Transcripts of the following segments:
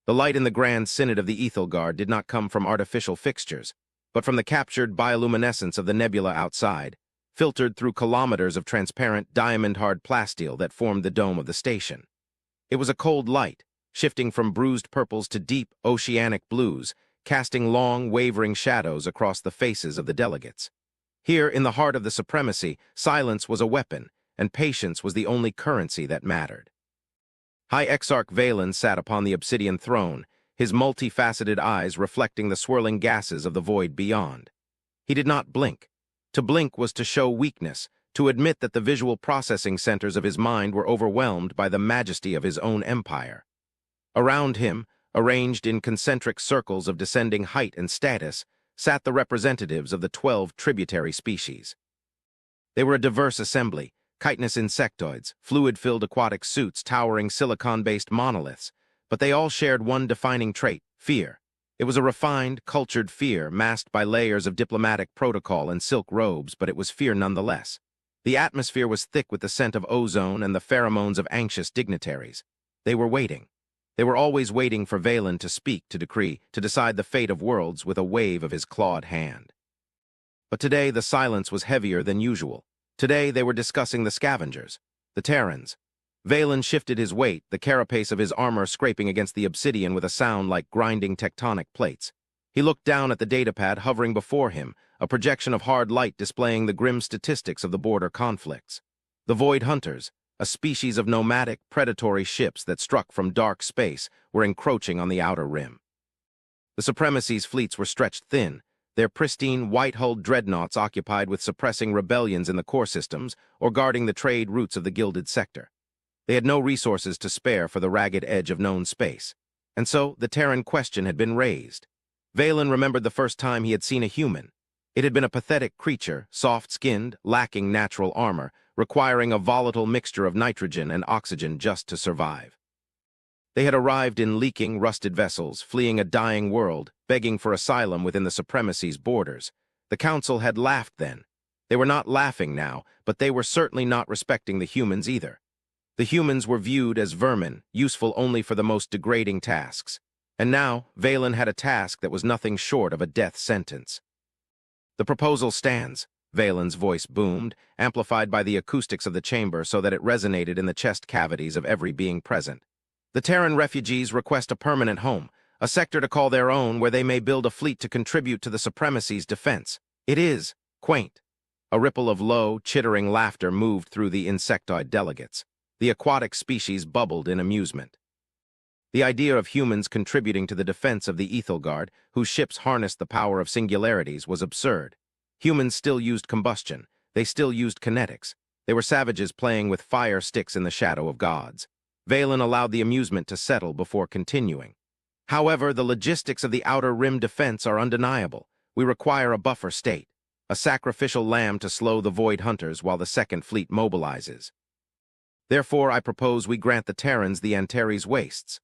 The light in the grand synod of the Ethelgard did not come from artificial fixtures, but from the captured bioluminescence of the nebula outside, filtered through kilometers of transparent diamond-hard plasteel that formed the dome of the station. It was a cold light, shifting from bruised purples to deep, oceanic blues, casting long, wavering shadows across the faces of the delegates. Here, in the heart of the supremacy, silence was a weapon, and patience was the only currency that mattered. High Exarch Valen sat upon the obsidian throne, his multifaceted eyes reflecting the swirling gases of the void beyond. He did not blink. To blink was to show weakness, to admit that the visual processing centers of his mind were overwhelmed by the majesty of his own empire. Around him, arranged in concentric circles of descending height and status, sat the representatives of the 12 tributary species. They were a diverse assembly, chitinous insectoids, fluid-filled aquatic suits, towering silicon-based monoliths, but they all shared one defining trait: fear. It was a refined, cultured fear, masked by layers of diplomatic protocol and silk robes, but it was fear nonetheless. The atmosphere was thick with the scent of ozone and the pheromones of anxious dignitaries. They were waiting. They were always waiting for Valen to speak, to decree, to decide the fate of worlds with a wave of his clawed hand. But today the silence was heavier than usual. Today they were discussing the scavengers, the Terrans. Valen shifted his weight, the carapace of his armor scraping against the obsidian with a sound like grinding tectonic plates. He looked down at the datapad hovering before him, a projection of hard light displaying the grim statistics of the border conflicts. The Void Hunters, a species of nomadic, predatory ships that struck from dark space, were encroaching on the outer rim. The Supremacy's fleets were stretched thin, their pristine, white-hulled dreadnoughts occupied with suppressing rebellions in the core systems or guarding the trade routes of the Gilded Sector. They had no resources to spare for the ragged edge of known space, and so the Terran question had been raised. Valen remembered the first time he had seen a human. It had been a pathetic creature, soft-skinned, lacking natural armor, requiring a volatile mixture of nitrogen and oxygen just to survive. They had arrived in leaking, rusted vessels, fleeing a dying world, begging for asylum within the Supremacy's borders. The Council had laughed then. They were not laughing now, but they were certainly not respecting the humans either. The humans were viewed as vermin, useful only for the most degrading tasks. And now, Valen had a task that was nothing short of a death sentence. "The proposal stands," Valen's voice boomed, amplified by the acoustics of the chamber so that it resonated in the chest cavities of every being present. "The Terran refugees request a permanent home, a sector to call their own where they may build a fleet to contribute to the Supremacy's defense. It is quaint." A ripple of low, chittering laughter moved through the insectoid delegates. The aquatic species bubbled in amusement. The idea of humans contributing to the defense of the Ethelgard, whose ships harnessed the power of singularities, was absurd. Humans still used combustion. They still used kinetics. They were savages playing with fire sticks in the shadow of gods. Valen allowed the amusement to settle before continuing. "However, the logistics of the outer rim defense are undeniable. We require a buffer state, a sacrificial lamb to slow the Void Hunters while the Second Fleet mobilizes. Therefore, I propose we grant the Terrans the Antares Wastes."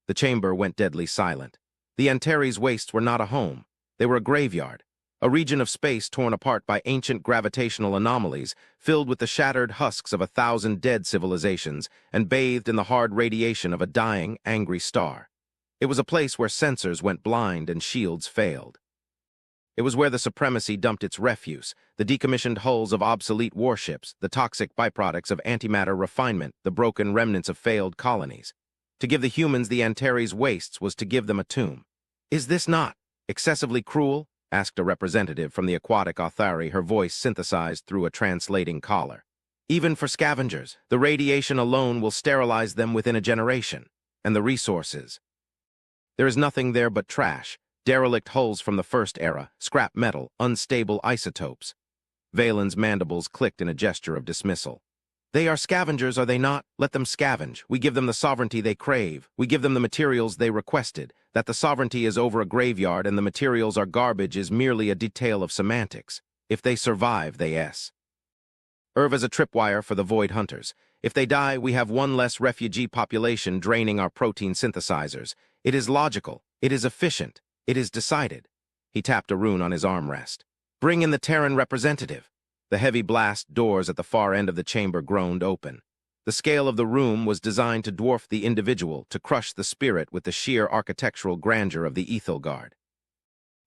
The chamber went deadly silent. The Antares Wastes were not a home. They were a graveyard, a region of space torn apart by ancient gravitational anomalies, filled with the shattered husks of 1,000 dead civilizations and bathed in the hard radiation of a dying, angry star. It was a place where sensors went blind and shields failed. It was where the Supremacy dumped its refuse, the decommissioned hulls of obsolete warships, the toxic byproducts of antimatter refinement, the broken remnants of failed colonies. To give the humans the Antares Wastes was to give them a tomb. "Is this not excessively cruel?" asked a representative from the aquatic authority, her voice synthesized through a translating collar. "Even for scavengers, the radiation alone will sterilize them within a generation. And the resources. There is nothing there but trash, derelict hulls from the First Era, scrap metal, unstable isotopes." Valen's mandibles clicked in a gesture of dismissal. "They are scavengers, are they not? Let them scavenge. We give them the sovereignty they crave. We give them the materials they requested. That the sovereignty is over a graveyard and the materials are garbage is merely a detail of semantics. If they survive, they serve as a tripwire for the Void Hunters. If they die, we have one less refugee population draining our protein synthesizers. It is logical. It is efficient. It is decided." He tapped a rune on his armrest. "Bring in the Terran representative." The heavy blast doors at the far end of the chamber groaned open. The scale of the room was designed to dwarf the individual, to crush the spirit with the sheer architectural grandeur of the Ethelgard.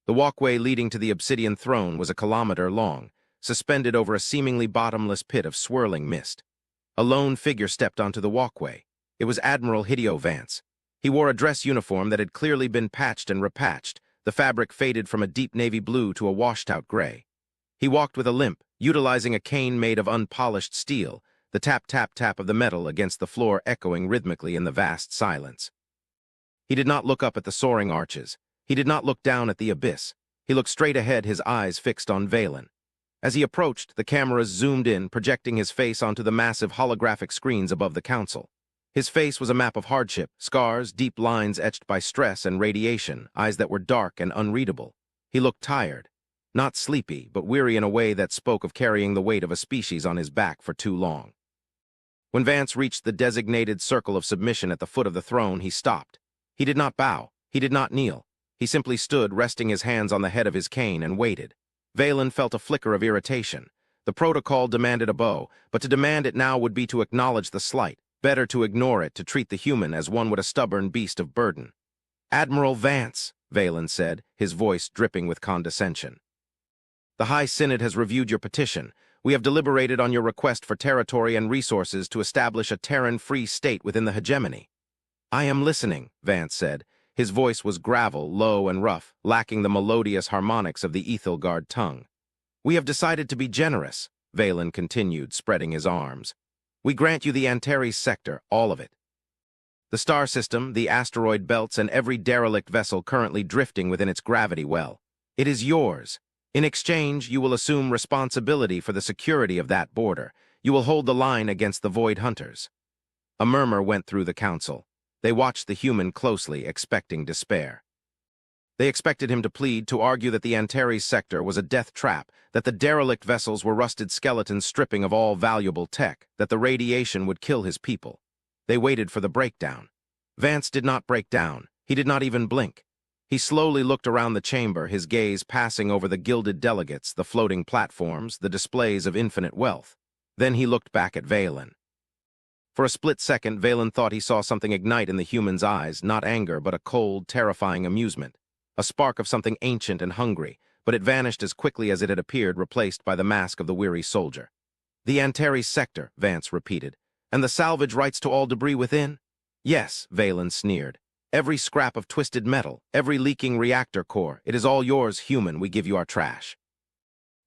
The walkway leading to the obsidian throne was a kilometer long, suspended over a seemingly bottomless pit of swirling mist. A lone figure stepped onto the walkway. It was Admiral Hideo Vance. He wore a dress uniform that had clearly been patched and repatched, the fabric faded from a deep navy blue to a washed-out gray. He walked with a limp, utilizing a cane made of unpolished steel, the tap-tap-tap of the metal against the floor echoing rhythmically in the vast silence. He did not look up at the soaring arches. He did not look down at the abyss. He looked straight ahead, his eyes fixed on Valen. As he approached, the cameras zoomed in, projecting his face onto the massive holographic screens above the council. His face was a map of hardship, scars, deep lines etched by stress and radiation, eyes that were dark and unreadable. He looked tired. Not sleepy, but weary in a way that spoke of carrying the weight of a species on his back for too long. When Vance reached the designated circle of submission at the foot of the throne, he stopped. He did not bow. He did not kneel. He simply stood, resting his hands on the head of his cane, and waited. Valen felt a flicker of irritation. The protocol demanded a bow, but to demand it now would be to acknowledge the slight. Better to ignore it, to treat the human as one would a stubborn beast of burden. "Admiral Vance," Valen said, his voice dripping with condescension. "The High Synod has reviewed your petition. We have deliberated on your request for territory and resources to establish a Terran-free state within the hegemony." "I am listening," Vance said. His voice was gravel, low and rough, lacking the melodious harmonics of the Ethelgard tongue. "We have decided to be generous," Valen continued, spreading his arms. "We grant you the Antares sector, all of it. The star system, the asteroid belts, and every derelict vessel currently drifting within its gravity well. It is yours. In exchange, you will assume responsibility for the security of that border. You will hold the line against the Void Hunters." A murmur went through the council. They watched the human closely, expecting despair. They expected him to plead, to argue that the Antares sector was a death trap, that the derelict vessels were rusted skeletons stripping of all valuable tech, that the radiation would kill his people. They waited for the breakdown. Vance did not break down. He did not even blink. He slowly looked around the chamber, his gaze passing over the gilded delegates, the floating platforms, the displays of infinite wealth. Then he looked back at Valen. For a split second, Valen thought he saw something ignite in the human's eyes, not anger, but a cold, terrifying amusement. A spark of something ancient and hungry, but it vanished as quickly as it had appeared, replaced by the mask of the weary soldier. "The Antares sector," Vance repeated. "And the salvage rights to all debris within?" "Yes," Valen sneered. "Every scrap of twisted metal, every leaking reactor core, it is all yours, human. We give you our trash.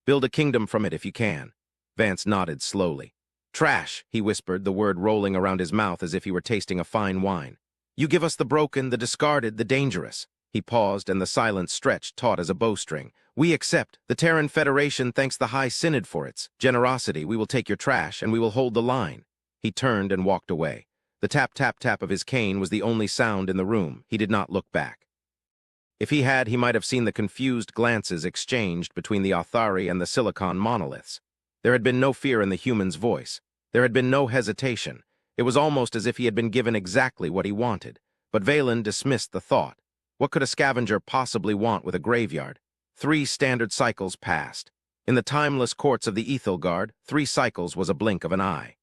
Build a kingdom from it if you can." Vance nodded slowly. "Trash," he whispered, the word rolling around his mouth as if he were tasting a fine wine. "You give us the broken, the discarded, the dangerous." He paused, and the silence stretched, taut as a bowstring. "We accept. The Terran Federation thanks the High Synod for its generosity. We will take your trash, and we will hold the line." He turned and walked away. The tap-tap-tap of his cane was the only sound in the room. He did not look back. If he had, he might have seen the confused glances exchanged between the Authari and the silicon monoliths. There had been no fear in the human's voice. There had been no hesitation. It was almost as if he had been given exactly what he wanted. But Valen dismissed the thought. What could a scavenger possibly want with a graveyard? 3 standard cycles passed. In the timeless courts of the Ethelgard, 3 cycles was a blink of an eye.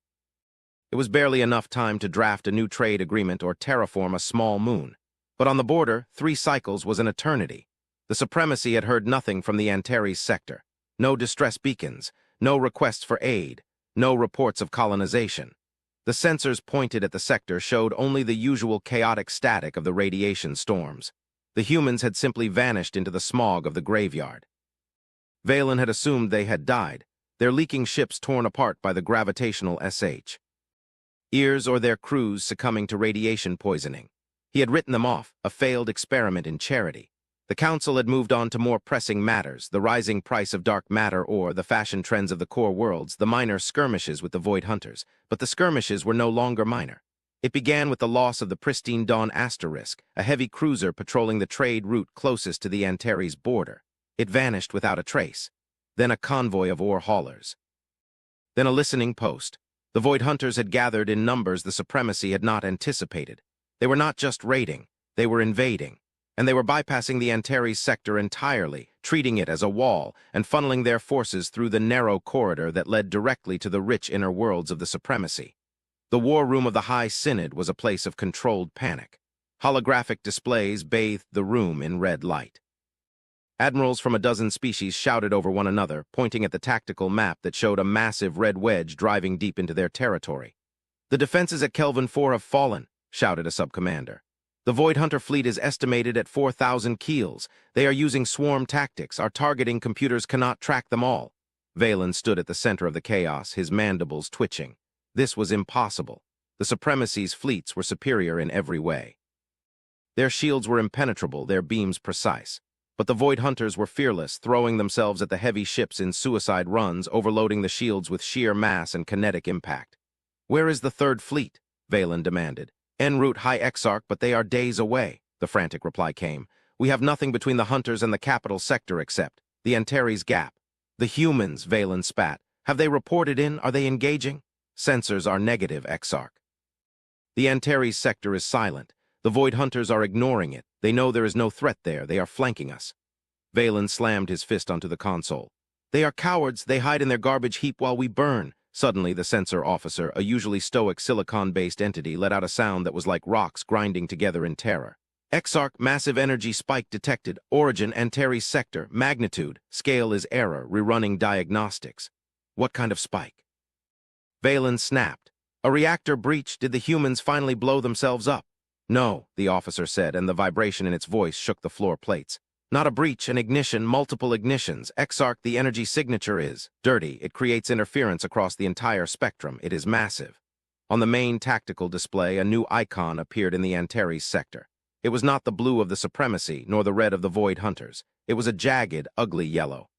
It was barely enough time to draft a new trade agreement or terraform a small moon. But on the border, 3 cycles was an eternity. The Supremacy had heard nothing from the Antares sector. No distress beacons, no requests for aid, no reports of colonization. The sensors pointed at the sector showed only the usual chaotic static of the radiation storms. The humans had simply vanished into the smog of the graveyard. Valen had assumed they had died, their leaking ships torn apart by the gravitational ears or their crews succumbing to radiation poisoning. He had written them off, a failed experiment in charity. The council had moved on to more pressing matters, the rising price of dark matter or the fashion trends of the core worlds, the minor skirmishes with the Void Hunters. But the skirmishes were no longer minor. It began with the loss of the pristine Dawn Asterisk, a heavy cruiser patrolling the trade route closest to the Antares border. It vanished without a trace. Then a convoy of ore haulers. Then a listening post. The Void Hunters had gathered in numbers the Supremacy had not anticipated. They were not just raiding, they were invading. And they were bypassing the Antares sector entirely, treating it as a wall, and funneling their forces through the narrow corridor that led directly to the rich inner worlds of the Supremacy. The war room of the High Synod was a place of controlled panic. Holographic displays bathed the room in red light. Admirals from a dozen species shouted over one another, pointing at the tactical map that showed a massive red wedge driving deep into their territory. "The defenses at Kelvin 4 have fallen," shouted a sub-commander. "The Void Hunter fleet is estimated at 4,000 keels. They are using swarm tactics. Our targeting computers cannot track them all." Valen stood at the center of the chaos, his mandibles twitching. This was impossible. The Supremacy's fleets were superior in every way. Their shields were impenetrable, their beams precise. But the Void Hunters were fearless, throwing themselves at the heavy ships in suicide runs, overloading the shields with sheer mass and kinetic impact. "Where is the Third Fleet?" Valen demanded. "En route High Exarch, but they are days away," the frantic reply came. "We have nothing between the Hunters and the capital sector except the Antares Gap." "The humans," Valen spat. "Have they reported in? Are they engaging?" "Sensors are negative, Exarch." "The Antares sector is silent. The Void Hunters are ignoring it. They know there is no threat there. They are flanking us." Valen slammed his fist onto the console. "They are cowards. They hide in their garbage heap while we burn." Suddenly, the sensor officer, a usually stoic silicon-based entity, let out a sound that was like rocks grinding together in terror. "Exarch, massive energy spike detected. Origin, Antares sector. Magnitude. Scale is error. Rerunning diagnostics." "What kind of spike?" Valen snapped. "A reactor breach. Did the humans finally blow themselves up?" "No," the officer said, and the vibration in its voice shook the floor plates. "Not a breach, an ignition, multiple ignitions. Exarch, the energy signature is dirty. It creates interference across the entire spectrum. It is massive." On the main tactical display, a new icon appeared in the Antares sector. It was not the blue of the Supremacy, nor the red of the Void Hunters. It was a jagged, ugly yellow.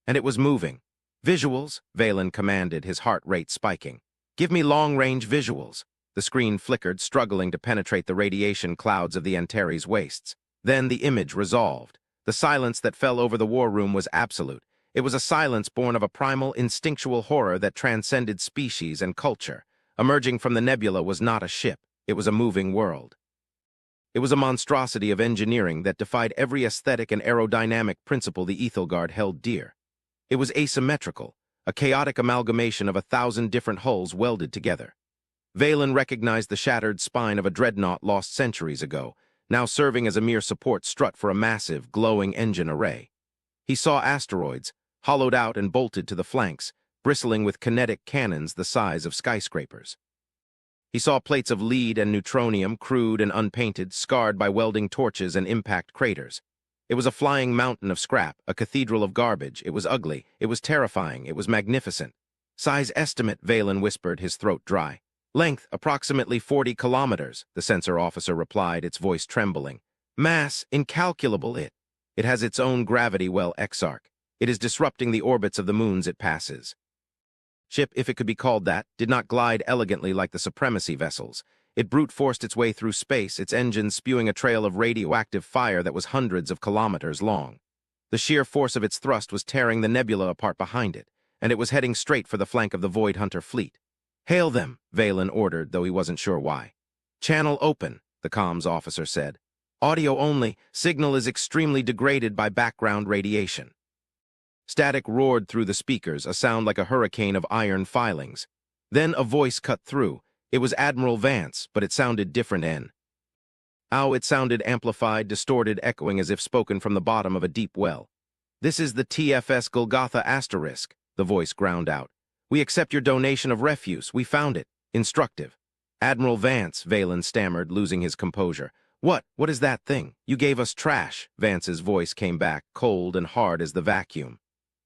And it was moving. "Visuals," Valen commanded, his heart rate spiking. "Give me long-range visuals." The screen flickered, struggling to penetrate the radiation clouds of the Antares wastes. Then the image resolved. The silence that fell over the war room was absolute. It was a silence born of a primal, instinctual horror that transcended species and culture. Emerging from the nebula was not a ship. It was a moving world. It was a monstrosity of engineering that defied every aesthetic and aerodynamic principle the Ethelgard held dear. It was asymmetrical, a chaotic amalgamation of 1,000 different hulls welded together. Valen recognized the shattered spine of a dreadnought lost centuries ago, now serving as a mere support strut for a massive, glowing engine array. He saw asteroids, hollowed out and bolted to the flanks, bristling with kinetic cannons the size of skyscrapers. He saw plates of lead and neutronium, crude and unpainted, scarred by welding torches and impact craters. It was a flying mountain of scrap, a cathedral of garbage. It was ugly, it was terrifying, it was magnificent. "Size estimate," Valen whispered, his throat dry. "Length, approximately 40 kilometers, the sensor officer replied, its voice trembling. "Mass, incalculable. It has its own gravity well, Exarch. It is disrupting the orbits of the moons it passes." Ship, if it could be called that, did not glide elegantly like the Supremacy vessels. It brute-forced its way through space, its engines spewing a trail of radioactive fire that was hundreds of kilometers long. The sheer force of its thrust was tearing the nebula apart behind it, and it was heading straight for the flank of the Void Hunter fleet. "Hail them," Valen ordered, though he wasn't sure why. "Channel open," the comms officer said. "Audio only. Signal is extremely degraded by background radiation." Static roared through the speakers, a sound like a hurricane of iron filings. Then a voice cut through. It was Admiral Vance, but it sounded different. It sounded amplified, distorted, echoing as if spoken from the bottom of a deep well. "This is the TFS Golgotha asterisk," the voice ground out. "We accept your donation of refuse. We found it. Instructive." "Admiral Vance," Valen stammered, losing his composure. What is that thing? You gave us trash," Vance's voice came back, cold and hard as the vacuum.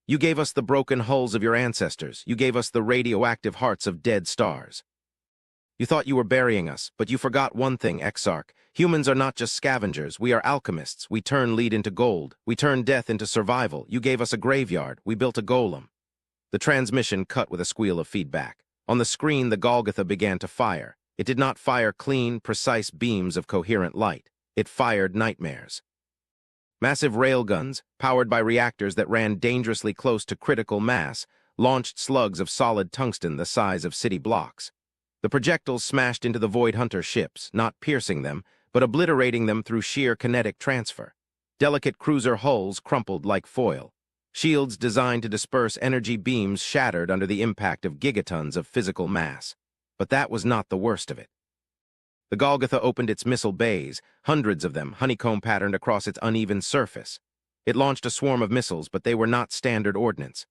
"You gave us the broken hulls of your ancestors. You gave us the radioactive hearts of dead stars. You thought you were burying us, but you forgot one thing, Exarch. Humans are not just scavengers. We are alchemists. We turn lead into gold. We turn death into survival. You gave us a graveyard. We built a golem." The transmission cut with a squeal of feedback. On the screen, the Golgotha began to fire. It did not fire clean, precise beams of coherent light. It fired nightmares. Massive railguns, powered by reactors that ran dangerously close to critical mass, launched slugs of solid tungsten the size of city blocks. The projectiles smashed into the Void Hunter ships, not piercing them, but obliterating them through sheer kinetic transfer. Delicate cruiser hulls crumpled like foil. Shields designed to disperse energy beams shattered under the impact of gigatons of physical mass. But that was not the worst of it. The Golgotha opened its missile bays, hundreds of them honeycomb-patterned across its uneven surface. It launched a swarm of missiles, but they were not standard ordnance.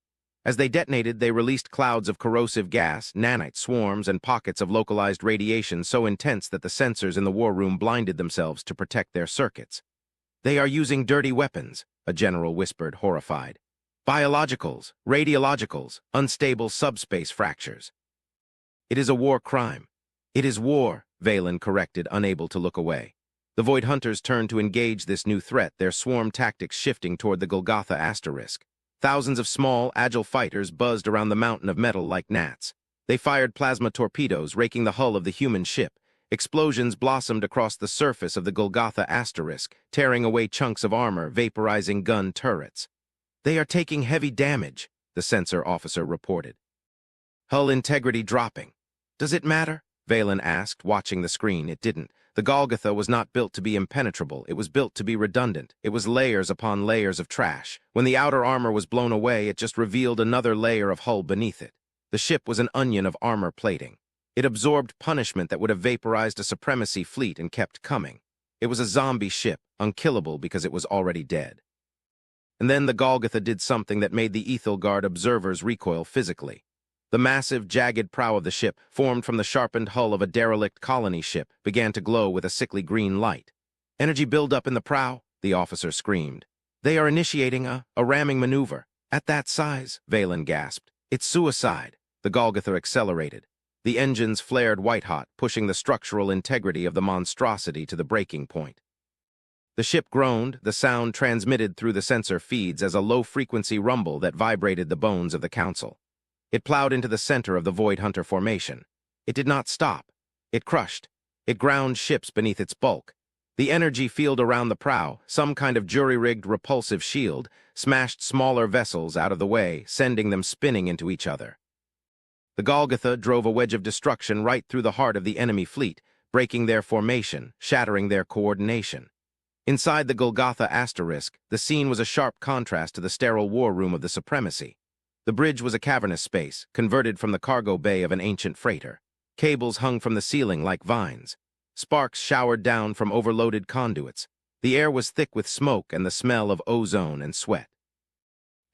As they detonated, they released clouds of corrosive gas, nanite swarms, and pockets of localized radiation so intense that the sensors in the war room blinded themselves to protect their circuits. "They are using dirty weapons," a general whispered, horrified. "Biologicals, radiologicals, unstable subspace fractures." "It is a war crime." "It is war," Valen corrected, unable to look away. The Void Hunters turned to engage this new threat, their swarm tactics shifting toward the Golgotha asterisk. Thousands of small, agile fighters buzzed around the mountain of metal like gnats. They fired plasma torpedoes, raking the hull of the human ship. Explosions blossomed across the surface of the Golgotha asterisk, tearing away chunks of armor, vaporizing gun turrets. "They are taking heavy damage," the sensor officer reported. "Hull integrity dropping." "Does it matter?" Valen asked, watching the screen. It didn't. The Golgotha was not built to be impenetrable. It was built to be redundant. It was layers upon layers of trash. When the outer armor was blown away, it just revealed another layer of hull beneath it. The ship was an onion of armor plating. It absorbed punishment that would have vaporized a supremacy fleet and kept coming. It was a zombie ship, unkillable because it was already dead. And then the Golgotha did something that made the Ethelgard observers recoil physically. The massive, jagged prow of the ship, formed from the sharpened hull of a derelict colony ship, began to glow with a sickly green light. "Energy buildup in the prow," the officer screamed. "They are initiating a ramming maneuver." "At that size," Valen gasped. "It's suicide." The Golgotha accelerated. The engines flared white-hot, pushing the structural integrity of the monstrosity to the breaking point. The ship groaned, the sound transmitted through the sensor feeds as a low-frequency rumble that vibrated the bones of the Council. It plowed into the center of the Void Hunter formation. It did not stop. It crushed. It ground ships beneath its bulk. The energy field around the prow, some kind of jury-rigged repulsive shield, smashed smaller vessels out of the way, sending them spinning into each other. The Golgotha drove a wedge of destruction right through the heart of the enemy fleet, breaking their formation, shattering their coordination. Inside the Golgotha asterisk, the scene was a sharp contrast to the sterile war room of the Supremacy. The bridge was a cavernous space, converted from the cargo bay of an ancient freighter. Cables hung from the ceiling like vines. Sparks showered down from overloaded conduits. The air was thick with smoke and the smell of ozone and sweat.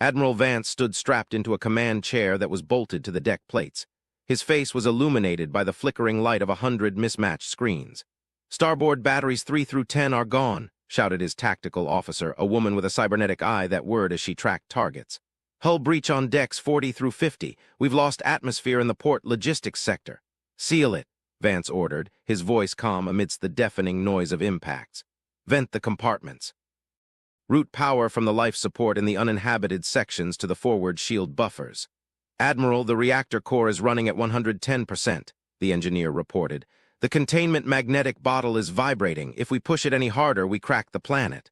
Admiral Vance stood strapped into a command chair that was bolted to the deck plates. His face was illuminated by the flickering light of 100 mismatched screens. "Starboard batteries 3 through 10 are gone," shouted his tactical officer, a woman with a cybernetic eye that whirred as she tracked targets. "Hull breach on decks 40 through 50. We've lost atmosphere in the port logistics sector." "Seal it," Vance ordered, his voice calm amidst the deafening noise of impacts. "Vent the compartments. Route power from the life support in the uninhabited sections to the forward shield buffers." "Admiral, the reactor core is running at 110%, the engineer reported. "The containment magnetic bottle is vibrating. If we push it any harder, we crack the planet."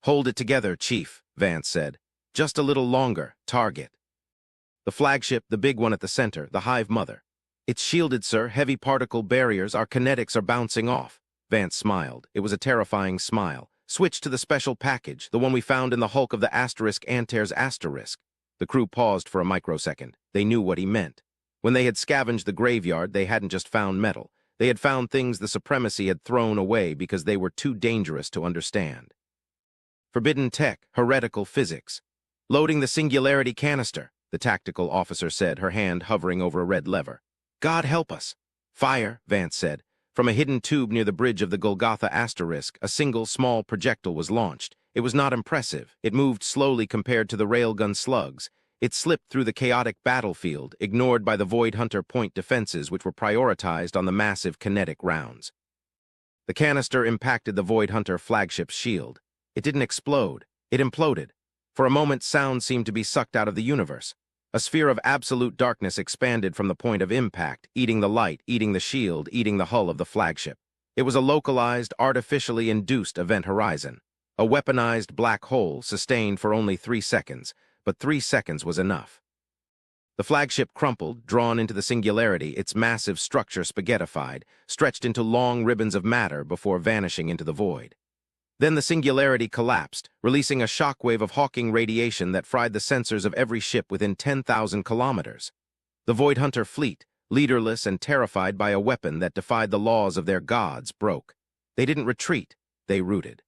"Hold it together, Chief," Vance said. "Just a little longer. Target." The flagship, the big one at the center, the Hive Mother. "It's shielded, sir. Heavy particle barriers. Our kinetics are bouncing off." Vance smiled. It was a terrifying smile. "Switch to the special package, the one we found in the hulk of the asterisk Antares asterisk." The crew paused for a microsecond. They knew what he meant. When they had scavenged the graveyard, they hadn't just found metal. They had found things the Supremacy had thrown away because they were too dangerous to understand. Forbidden tech, heretical physics. "Loading the singularity canister," the tactical officer said, her hand hovering over a red lever. "God help us." "Fire," Vance said. From a hidden tube near the bridge of the Golgotha asterisk, a single small projectile was launched. It was not impressive. It moved slowly compared to the railgun slugs. It slipped through the chaotic battlefield, ignored by the Void Hunter point defenses, which were prioritized on the massive kinetic rounds. The canister impacted the Void Hunter flagship's shield. It didn't explode. It imploded. For a moment, sound seemed to be sucked out of the universe. A sphere of absolute darkness expanded from the point of impact, eating the light, eating the shield, eating the hull of the flagship. It was a localized, artificially induced event horizon. A weaponized black hole sustained for only 3 seconds, but 3 seconds was enough. The flagship crumpled, drawn into the singularity, its massive structure spaghettified, stretched into long ribbons of matter before vanishing into the void. Then the singularity collapsed, releasing a shockwave of Hawking radiation that fried the sensors of every ship within 10,000 kilometers. The Void Hunter fleet, leaderless and terrified by a weapon that defied the laws of their gods, broke. They didn't retreat, they rooted.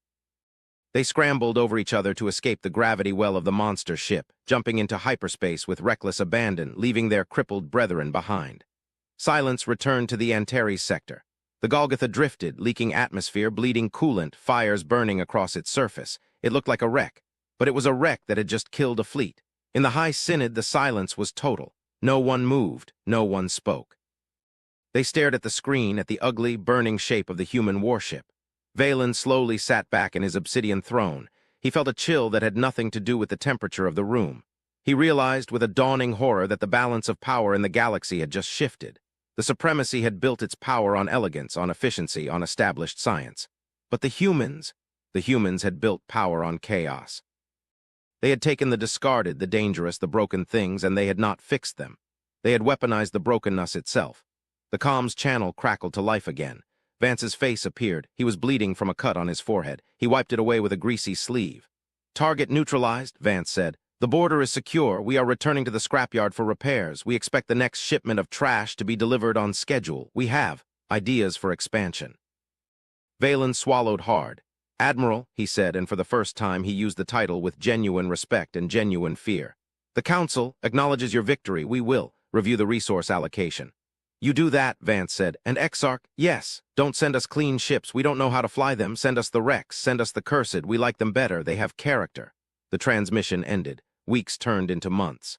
They scrambled over each other to escape the gravity well of the monster ship, jumping into hyperspace with reckless abandon, leaving their crippled brethren behind. Silence returned to the Antares sector. The Golgotha drifted, leaking atmosphere, bleeding coolant, fires burning across its surface. It looked like a wreck, but it was a wreck that had just killed a fleet. In the High Synod, the silence was total. No one moved, no one spoke. They stared at the screen, at the ugly, burning shape of the human warship. Valen slowly sat back in his obsidian throne. He felt a chill that had nothing to do with the temperature of the room. He realized with a dawning horror that the balance of power in the galaxy had just shifted. The supremacy had built its power on elegance, on efficiency, on established science. But the humans had built power on chaos. They had taken the discarded, the dangerous, the broken things, and they had not fixed them. They had weaponized the brokenness itself. The comms channel crackled to life again. Vance's face appeared. He was bleeding from a cut on his forehead. He wiped it away with a greasy sleeve. "Target neutralized," Vance said. "The border is secure. We are returning to the scrapyard for repairs. We expect the next shipment of trash to be delivered on schedule. We have ideas for expansion." Valen swallowed hard. "Admiral," he said, and for the first time he used the title with genuine respect and genuine fear. "The Council acknowledges your victory. We will review the resource allocation." "You do that," Vance said. "And Exarch, yes. Don't send us clean ships. We don't know how to fly them. Send us the wrecks. Send us the cursed. We like them better. They have character." The transmission ended. Weeks turned into months.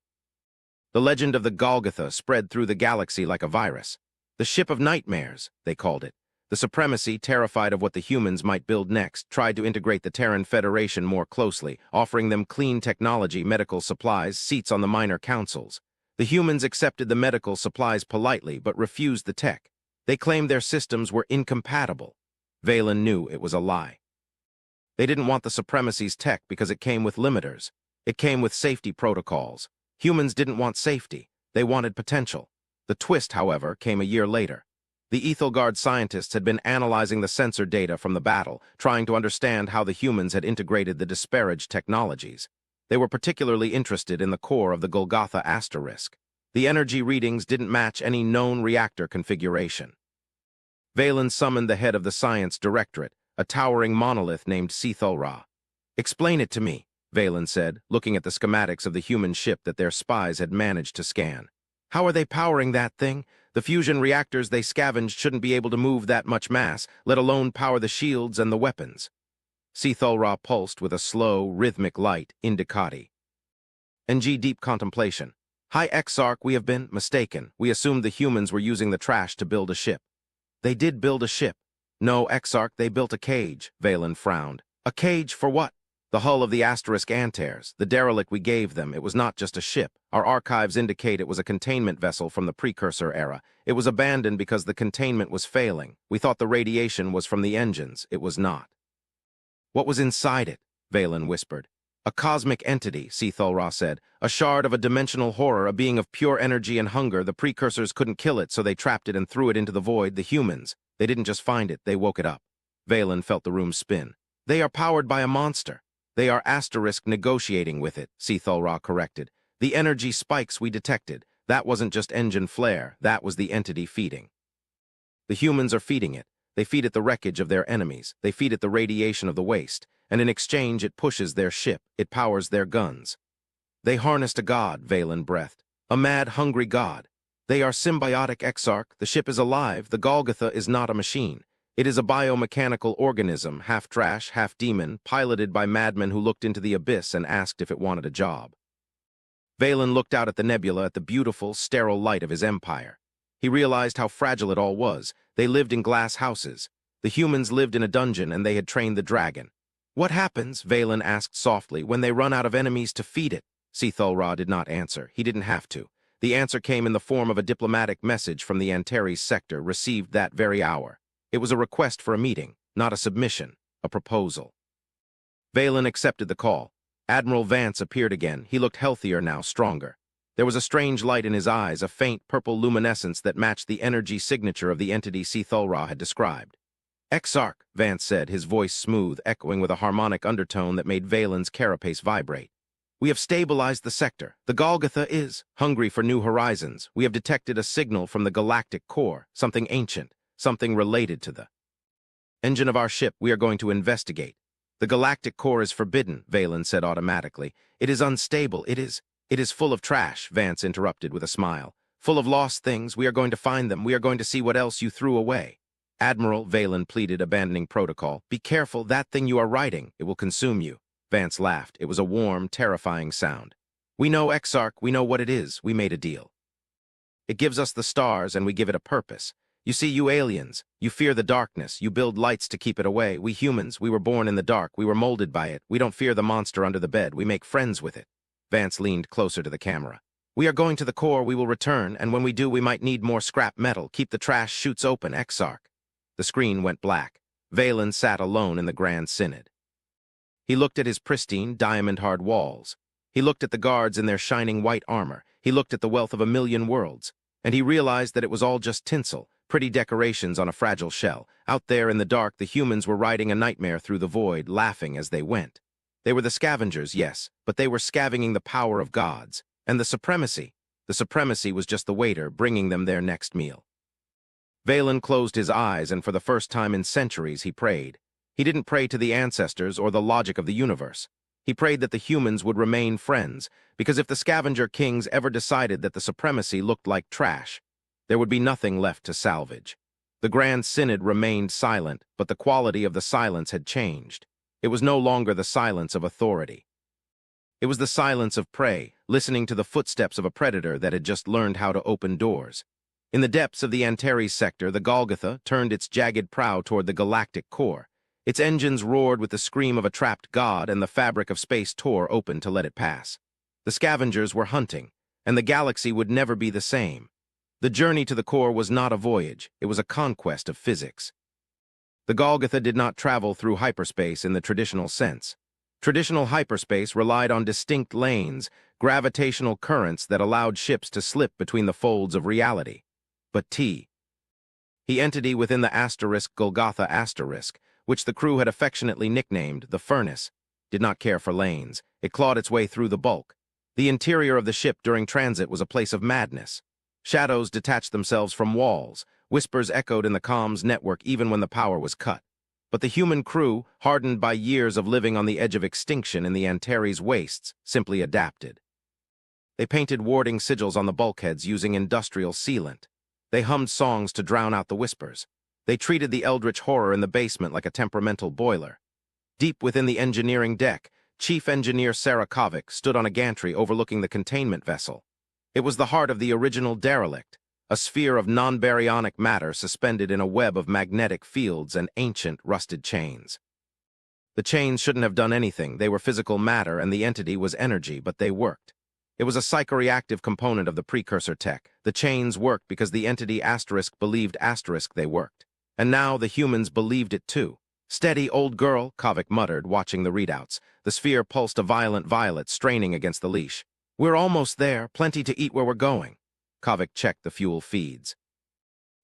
The legend of the Golgotha spread through the galaxy like a virus. The Ship of Nightmares, they called it. The supremacy, terrified of what the humans might build next, tried to integrate the Terran Federation more closely, offering them clean technology, medical supplies, seats on the minor councils. The humans accepted the medical supplies politely, but refused the tech. They claimed their systems were incompatible. Valen knew it was a lie. They didn't want the supremacy's tech because it came with limiters. It came with safety protocols. Humans didn't want safety. They wanted potential. The twist, however, came a year later. The Ethelgard scientists had been analyzing the sensor data from the battle, trying to understand how the humans had integrated the disparaged technologies. They were particularly interested in the core of the Golgotha asterisk. The energy readings didn't match any known reactor configuration. Valen summoned the head of the science directorate, a towering monolith named Sithulra. "Explain it to me," Valen said, looking at the schematics of the human ship that their spies had managed to scan. "How are they powering that thing? The fusion reactors they scavenged shouldn't be able to move that much mass, let alone power the shields and the weapons." Sithulra pulsed with a slow, rhythmic light, indicati. NG deep contemplation. "Hi, Exarch, we have been mistaken. We assumed the humans were using the trash to build a ship." "They did build a ship." "No, Exarch, they built a cage," Valen frowned. "A cage for what?" "The hull of the asterisk Antares, the derelict we gave them. It was not just a ship. Our archives indicate it was a containment vessel from the precursor era. It was abandoned because the containment was failing. We thought the radiation was from the engines. It was not." "What was inside it?" Valen whispered. "A cosmic entity," Sithulra said. "A shard of a dimensional horror, a being of pure energy and hunger. The precursors couldn't kill it, so they trapped it and threw it into the void. The humans. They didn't just find it, they woke it up." Valen felt the room spin. "They are powered by a monster." "They are asterisk negotiating with it," Sithulra corrected. "The energy spikes we detected. That wasn't just engine flare. That was the entity feeding." "The humans are feeding it. They feed it the wreckage of their enemies. They feed it the radiation of the waste. And in exchange, it pushes their ship. It powers their guns." "They harnessed a god," Valen breathed. "A mad, hungry god. They are symbiotic, Exarch. The ship is alive. The Golgotha is not a machine. It is a biomechanical organism, half trash, half demon, piloted by madmen who looked into the abyss and asked if it wanted a job." Valen looked out at the nebula, at the beautiful, sterile light of his empire. He realized how fragile it all was. They lived in glass houses. The humans lived in a dungeon, and they had trained the dragon. "What happens," Valen asked softly, "when they run out of enemies to feed it?" Sithulra did not answer. He didn't have to. The answer came in the form of a diplomatic message from the Antares sector, received that very hour. It was a request for a meeting, not a submission, a proposal. Valen accepted the call. Admiral Vance appeared again. He looked healthier now, stronger. There was a strange light in his eyes, a faint purple luminescence that matched the energy signature of the entity Sithulra had described. "Exarch," Vance said, his voice smooth, echoing with a harmonic undertone that made Valen's carapace vibrate. We have stabilized the sector. The Golgotha is hungry for new horizons. We have detected a signal from the galactic core, something ancient, something related to the engine of our ship. We are going to investigate. The galactic core is forbidden, Valen said automatically. It is unstable. It is full of trash, Vance interrupted with a smile. Full of lost things. We are going to find them. We are going to see what else you threw away. Admiral, Valen pleaded, abandoning protocol. Be careful, that thing you are writing. It will consume you. Vance laughed. It was a warm, terrifying sound. We know, Exarch, we know what it is. We made a deal. It gives us the stars, and we give it a purpose. You see, you aliens, you fear the darkness. You build lights to keep it away. We humans, we were born in the dark. We were molded by it. We don't fear the monster under the bed. We make friends with it. Vance leaned closer to the camera. We are going to the core. We will return, and when we do, we might need more scrap metal. Keep the trash chutes open, Exarch. The screen went black. Valen sat alone in the Grand Synod. He looked at his pristine, diamond-hard walls. He looked at the guards in their shining white armor. He looked at the wealth of a million worlds. And he realized that it was all just tinsel, pretty decorations on a fragile shell. Out there in the dark, the humans were riding a nightmare through the void, laughing as they went. They were the scavengers, yes, but they were scavenging the power of gods. And the supremacy was just the waiter bringing them their next meal. Valen closed his eyes, and for the first time in centuries he prayed. He didn't pray to the ancestors or the logic of the universe. He prayed that the humans would remain friends, because if the scavenger kings ever decided that the supremacy looked like trash, there would be nothing left to salvage. The Grand Synod remained silent, but the quality of the silence had changed. It was no longer the silence of authority. It was the silence of prey, listening to the footsteps of a predator that had just learned how to open doors. In the depths of the Antares sector, the Golgotha turned its jagged prow toward the galactic core. Its engines roared with the scream of a trapped god, and the fabric of space tore open to let it pass. The scavengers were hunting, and the galaxy would never be the same. The journey to the core was not a voyage, it was a conquest of physics. The Golgotha did not travel through hyperspace in the traditional sense. Traditional hyperspace relied on distinct lanes, gravitational currents that allowed ships to slip between the folds of reality. But the entity within the asterisk Golgotha asterisk, which the crew had affectionately nicknamed the Furnace, did not care for lanes. It clawed its way through the bulk. The interior of the ship during transit was a place of madness. Shadows detached themselves from walls. Whispers echoed in the comms network even when the power was cut. But the human crew, hardened by years of living on the edge of extinction in the Antares wastes, simply adapted. They painted warding sigils on the bulkheads using industrial sealant. They hummed songs to drown out the whispers. They treated the eldritch horror in the basement like a temperamental boiler. Deep within the engineering deck, Chief Engineer Sarah Kovic stood on a gantry overlooking the containment vessel. It was the heart of the original derelict, a sphere of non-baryonic matter suspended in a web of magnetic fields and ancient, rusted chains. The chains shouldn't have done anything. They were physical matter and the entity was energy, but they worked. It was a psychoreactive component of the precursor tech. The chains worked because the entity asterisk believed asterisk they worked. And now the humans believed it too. Steady, old girl, Kovic muttered, watching the readouts. The sphere pulsed a violent violet, straining against the leash. We're almost there, plenty to eat where we're going. Kovic checked the fuel feeds.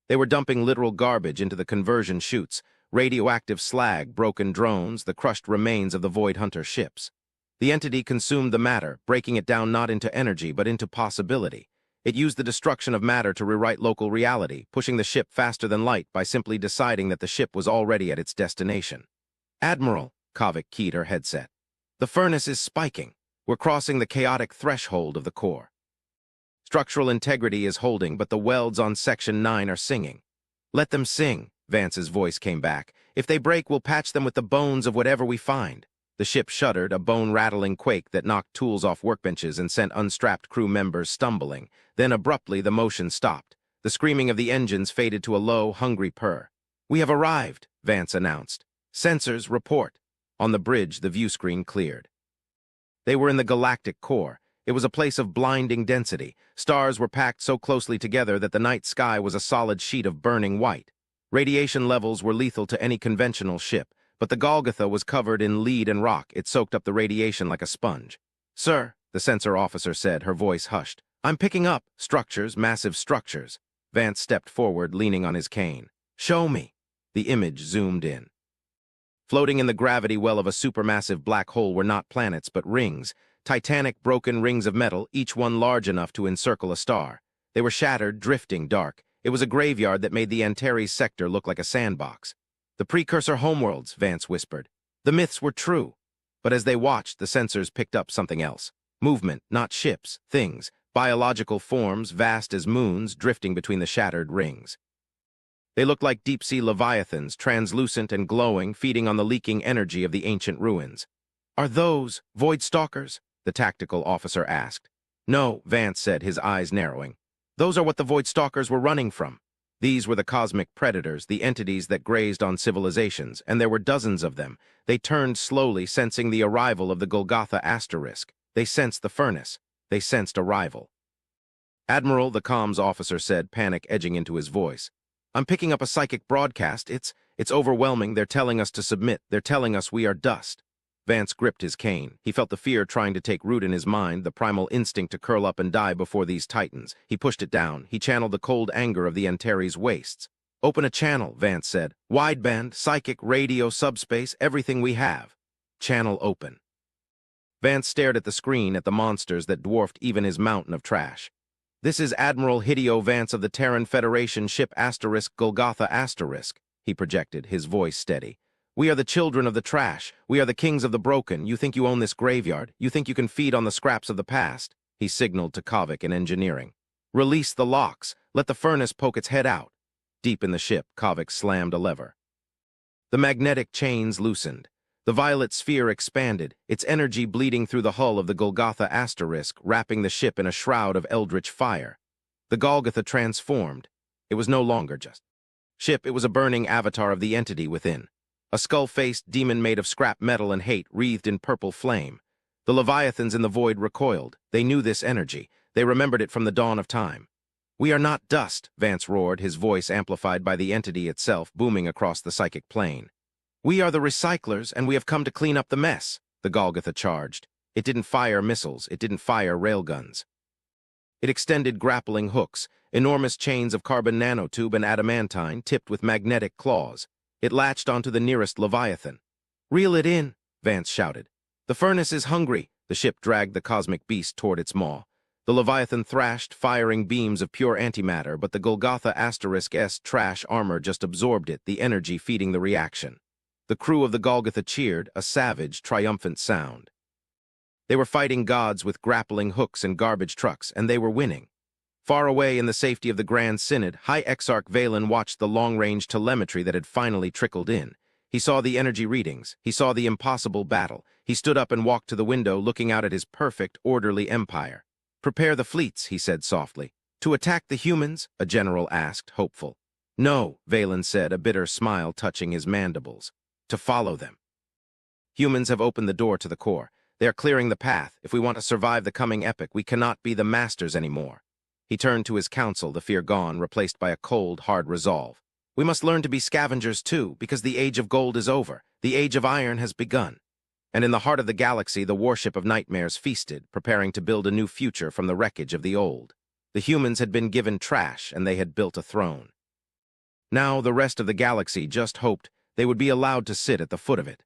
They were dumping literal garbage into the conversion chutes, radioactive slag, broken drones, the crushed remains of the Void Hunter ships. The entity consumed the matter, breaking it down not into energy but into possibility. It used the destruction of matter to rewrite local reality, pushing the ship faster than light by simply deciding that the ship was already at its destination. Admiral, Kovic keyed her headset. The furnace is spiking. We're crossing the chaotic threshold of the core. Structural integrity is holding, but the welds on Section 9 are singing. Let them sing, Vance's voice came back. If they break, we'll patch them with the bones of whatever we find. The ship shuddered, a bone-rattling quake that knocked tools off workbenches and sent unstrapped crew members stumbling. Then abruptly the motion stopped. The screaming of the engines faded to a low, hungry purr. We have arrived, Vance announced. Sensors report. On the bridge, the view screen cleared. They were in the galactic core. It was a place of blinding density. Stars were packed so closely together that the night sky was a solid sheet of burning white. Radiation levels were lethal to any conventional ship, but the Golgotha was covered in lead and rock. It soaked up the radiation like a sponge. Sir, the sensor officer said, her voice hushed. I'm picking up structures, massive structures. Vance stepped forward, leaning on his cane. Show me. The image zoomed in. Floating in the gravity well of a supermassive black hole were not planets, but rings, titanic broken rings of metal, each one large enough to encircle a star. They were shattered, drifting, dark. It was a graveyard that made the Antares sector look like a sandbox. The precursor homeworlds, Vance whispered. The myths were true. But as they watched, the sensors picked up something else. Movement, not ships, things, biological forms vast as moons drifting between the shattered rings. They looked like deep-sea leviathans, translucent and glowing, feeding on the leaking energy of the ancient ruins. Are those void stalkers? The tactical officer asked. No, Vance said, his eyes narrowing. Those are what the void stalkers were running from. These were the cosmic predators, the entities that grazed on civilizations, and there were dozens of them. They turned slowly, sensing the arrival of the Golgotha asterisk. They sensed the furnace. They sensed arrival. Admiral, the comms officer said, panic edging into his voice. I'm picking up a psychic broadcast. It's overwhelming. They're telling us to submit. They're telling us we are dust. Vance gripped his cane. He felt the fear trying to take root in his mind, the primal instinct to curl up and die before these titans. He pushed it down. He channeled the cold anger of the Antares wastes. Open a channel, Vance said. Wideband, psychic, radio, subspace, everything we have. Channel open. Vance stared at the screen, at the monsters that dwarfed even his mountain of trash. This is Admiral Hideo Vance of the Terran Federation ship Golgotha *, he projected, his voice steady. We are the children of the trash. We are the kings of the broken. You think you own this graveyard? You think you can feed on the scraps of the past? He signaled to Kavik in engineering. Release the locks. Let the furnace poke its head out. Deep in the ship, Kavik slammed a lever. The magnetic chains loosened. The violet sphere expanded, its energy bleeding through the hull of the Golgotha *, wrapping the ship in a shroud of eldritch fire. The Golgotha transformed. It was no longer just ship, it was a burning avatar of the entity within. A skull-faced demon made of scrap metal and hate wreathed in purple flame. The leviathans in the void recoiled. They knew this energy. They remembered it from the dawn of time. We are not dust, Vance roared, his voice amplified by the entity itself booming across the psychic plane. We are the recyclers, and we have come to clean up the mess, the Golgotha charged. It didn't fire missiles. It didn't fire railguns. It extended grappling hooks, enormous chains of carbon nanotube and adamantine tipped with magnetic claws. It latched onto the nearest leviathan. Reel it in, Vance shouted. The furnace is hungry. The ship dragged the cosmic beast toward its maw. The leviathan thrashed, firing beams of pure antimatter, but the Golgotha *''s trash armor just absorbed it, the energy feeding the reaction. The crew of the Golgotha cheered, a savage, triumphant sound. They were fighting gods with grappling hooks and garbage trucks, and they were winning. Far away in the safety of the Grand Synod, High Exarch Valen watched the long-range telemetry that had finally trickled in. He saw the energy readings. He saw the impossible battle. He stood up and walked to the window, looking out at his perfect, orderly empire. Prepare the fleets, he said softly. To attack the humans? A general asked, hopeful. No, Valen said, a bitter smile touching his mandibles. To follow them. Humans have opened the door to the core. They are clearing the path. If we want to survive the coming epoch, we cannot be the masters anymore. He turned to his council, the fear gone, replaced by a cold, hard resolve. We must learn to be scavengers too, because the age of gold is over. The age of iron has begun. And in the heart of the galaxy, the warship of nightmares feasted, preparing to build a new future from the wreckage of the old. The humans had been given trash, and they had built a throne. Now the rest of the galaxy just hoped they would be allowed to sit at the foot of it.